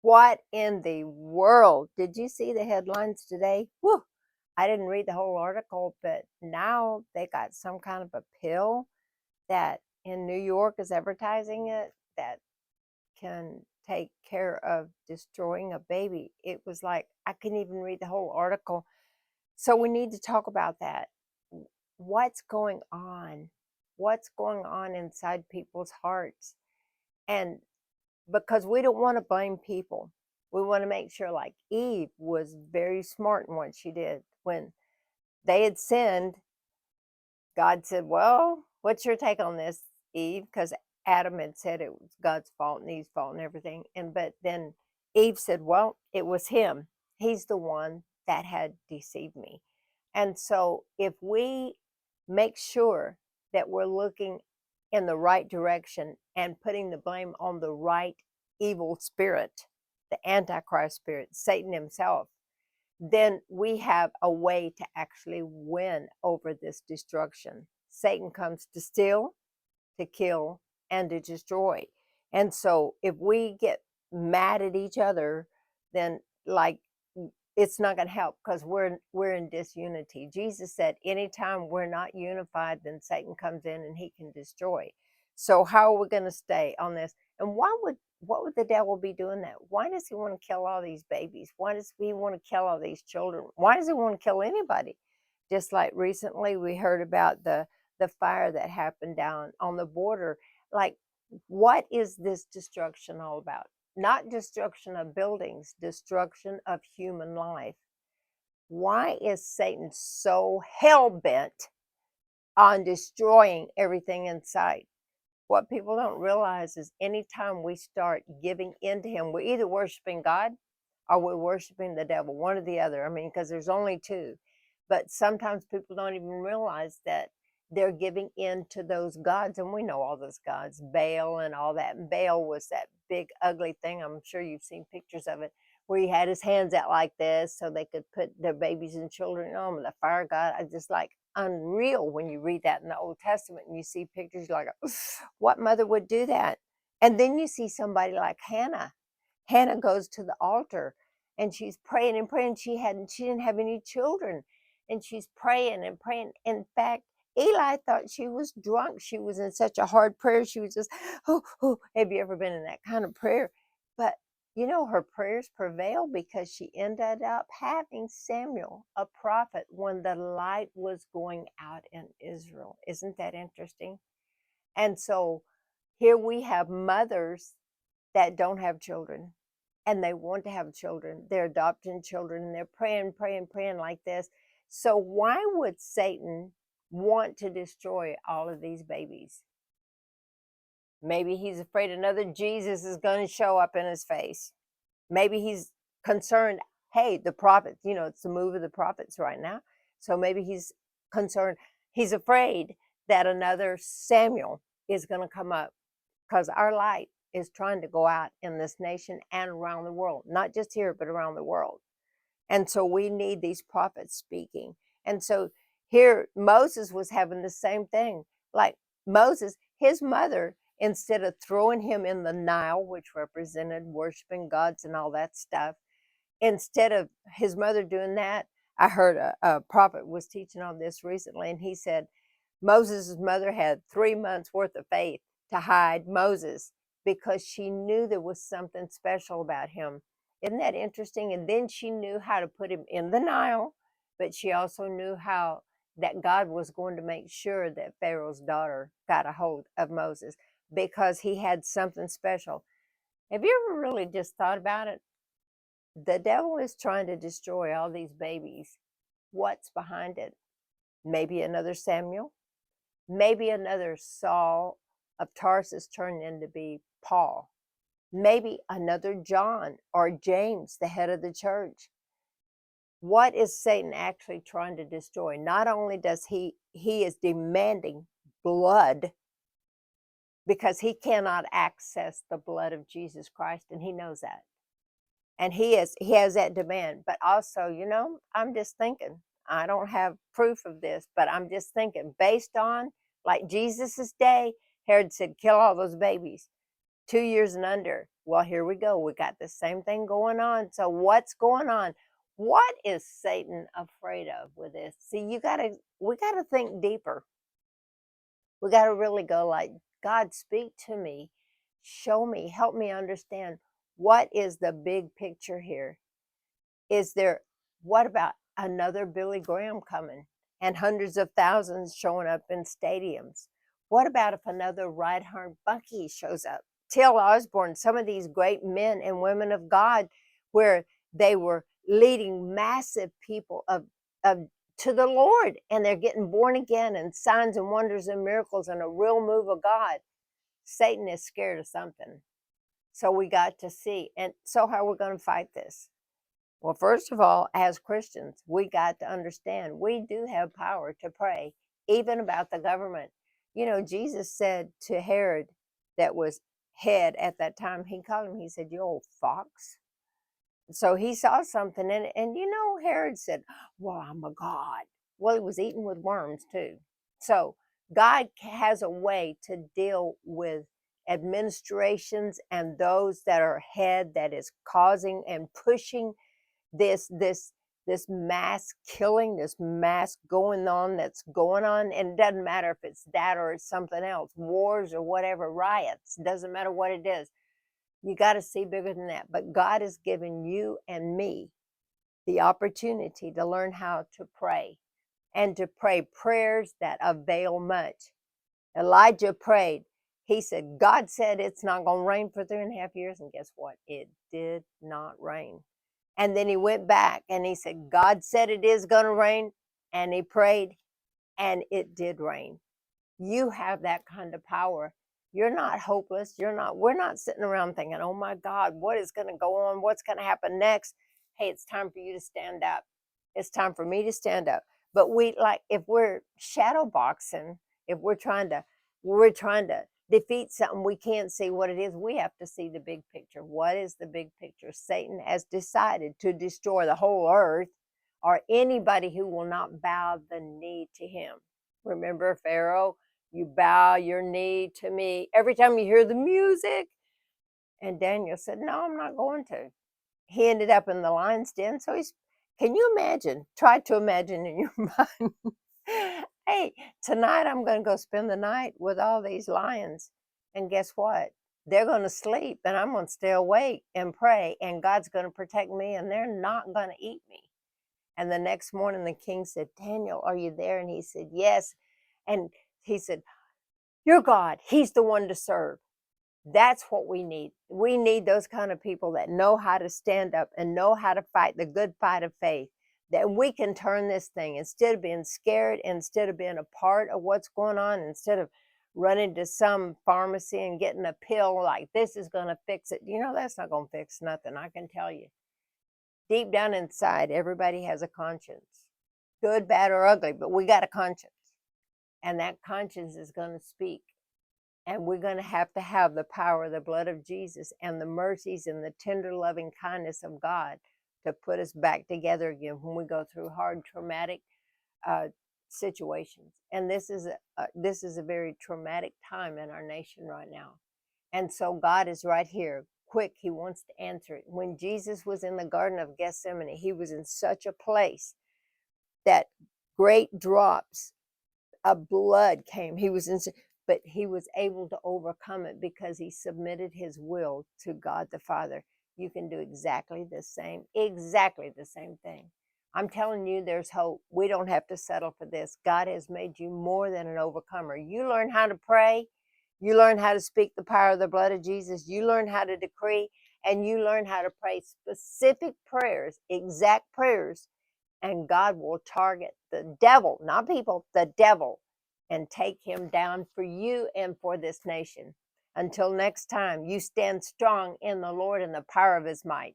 What in the world? Did you see the headlines today? Whew, I didn't read the whole article, but now they got some kind of a pill that in New York is advertising it that can take care of destroying a baby. It was like I couldn't even read the whole article. So we need to talk about that. What's going on? What's going on inside people's hearts? And because we don't want to blame people. We want to make sure, like Eve was very smart in what she did. When they had sinned, God said, "Well, what's your take on this, Eve?" Because Adam had said it was God's fault and Eve's fault and everything. And but then Eve said, "Well, it was him. He's the one that had deceived me." And so if we make sure that we're looking in the right direction and putting the blame on the right evil spirit, the Antichrist spirit, Satan himself, then we have a way to actually win over this destruction. Satan comes to steal, to kill, and to destroy. And so if we get mad at each other, then like it's not going to help because we're in disunity. Jesus said anytime we're not unified, then Satan comes in and he can destroy. So how are we going to stay on this? And what would the devil be doing that? Why does he want to kill all these babies? Why does he want to kill all these children? Why does he want to kill anybody? Just like recently we heard about the fire that happened down on the border. Like, what is this destruction all about? Not destruction of buildings, destruction of human life. Why is Satan so hell bent on destroying everything in sight? What people don't realize is anytime we start giving in to him, we're either worshiping God or we're worshiping the devil, one or the other. I mean, because there's only two. But sometimes people don't even realize that they're giving in to those gods. And we know all those gods, Baal and all that. And Baal was that big, ugly thing. I'm sure you've seen pictures of it, where he had his hands out like this so they could put their babies and children on. The fire god, I just like unreal when you read that in the Old Testament and you see pictures, you're like, what mother would do that? And then you see somebody like Hannah. Hannah goes to the altar and she's praying and praying. She didn't have any children. And she's praying and praying. In fact, Eli thought she was drunk. She was in such a hard prayer. She was just, oh, oh, have you ever been in that kind of prayer? But you know, her prayers prevailed because she ended up having Samuel, a prophet, when the light was going out in Israel. Isn't that interesting? And so here we have mothers that don't have children and they want to have children. They're adopting children and they're praying, praying, praying like this. So, why would Satan want to destroy all of these babies? Maybe he's afraid another Jesus is going to show up in his face. Maybe he's concerned, hey, the prophets, you know, it's the move of the prophets right now. So maybe he's concerned, he's afraid that another Samuel is going to come up because our light is trying to go out in this nation and around the world, not just here, but around the world. And so we need these prophets speaking. And so here Moses was having the same thing. Like Moses, his mother, instead of throwing him in the Nile, which represented worshiping gods and all that stuff, instead of his mother doing that, I heard a prophet was teaching on this recently, and he said Moses' mother had 3 months worth of faith to hide Moses because she knew there was something special about him. Isn't that interesting? And then she knew how to put him in the Nile, but she also knew how that God was going to make sure that Pharaoh's daughter got a hold of Moses because he had something special. Have you ever really just thought about it? The devil is trying to destroy all these babies. What's behind it? Maybe another Samuel, maybe another Saul of Tarsus turned into be Paul, maybe another John or James, the head of the church. What is Satan actually trying to destroy? Not only does he is demanding blood because he cannot access the blood of Jesus Christ, and he knows that. And he has that demand, but also, you know, I'm just thinking, I don't have proof of this, but I'm just thinking based on like Jesus's day, Herod said, kill all those babies 2 years and under. Well, here we go. We got the same thing going on. So what's going on? What is Satan afraid of with this? See, we gotta think deeper. We gotta really go like, God, speak to me, show me, help me understand what is the big picture here. Is there, what about another Billy Graham coming and hundreds of thousands showing up in stadiums? What about if another Reinhard Bunke shows up? Till Osborne, some of these great men and women of God, where they were leading massive people of to the Lord, and they're getting born again, and signs and wonders and miracles and a real move of God. Satan is scared of something. So we got to see. And so how are we going to fight this? Well, first of all, as Christians, we got to understand we do have power to pray, even about the government. You know, Jesus said to Herod, that was head at that time, he called him, he said, "You old fox." So he saw something, and you know, Herod said, "Well, I'm a god." Well, he was eating with worms too. So God has a way to deal with administrations and those that are head that is causing and pushing this mass killing, this mass that's going on, and it doesn't matter if it's that or it's something else, wars or whatever, riots, doesn't matter what it is. You got to see bigger than that. But God has given you and me the opportunity to learn how to pray, and to pray prayers that avail much. Elijah prayed. He said, God said it's not going to rain for 3.5 years. And guess what? It did not rain. And then he went back and he said, God said it is going to rain. And he prayed and it did rain. You have that kind of power. You're not hopeless. We're not sitting around thinking, oh my God, what is going to go on? What's going to happen next? Hey, it's time for you to stand up. It's time for me to stand up. But if we're shadow boxing, if we're trying to defeat something, we can't see what it is. We have to see the big picture. What is the big picture? Satan has decided to destroy the whole earth, or anybody who will not bow the knee to him. Remember Pharaoh? You bow your knee to me every time you hear the music. And Daniel said, no, I'm not going to. He ended up in the lion's den. So can you imagine? Try to imagine in your mind. Hey, tonight I'm going to go spend the night with all these lions. And guess what? They're going to sleep and I'm going to stay awake and pray. And God's going to protect me and they're not going to eat me. And the next morning the king said, Daniel, are you there? And he said, yes. And he said, your God, he's the one to serve. That's what we need. We need those kind of people that know how to stand up and know how to fight the good fight of faith, that we can turn this thing instead of being scared, instead of being a part of what's going on, instead of running to some pharmacy and getting a pill like this is going to fix it. You know, that's not going to fix nothing. I can tell you. Deep down inside, everybody has a conscience, good, bad, or ugly, but we got a conscience. And that conscience is going to speak. And we're going to have the power of the blood of Jesus and the mercies and the tender loving kindness of God to put us back together again when we go through hard, traumatic situations. And this is a very traumatic time in our nation right now. And so God is right here. Quick, he wants to answer it. When Jesus was in the Garden of Gethsemane, he was in such a place that great drops of blood came. But he was able to overcome it because he submitted his will to God the Father. You can do exactly the same thing. I'm telling you, there's hope. We don't have to settle for this. God has made you more than an overcomer. You learn how to pray. You learn how to speak the power of the blood of Jesus. You learn how to decree, and you learn how to pray specific prayers, exact prayers, and God will target the devil, not people, the devil, and take him down for you and for this nation. Until next time, you stand strong in the Lord and the power of his might.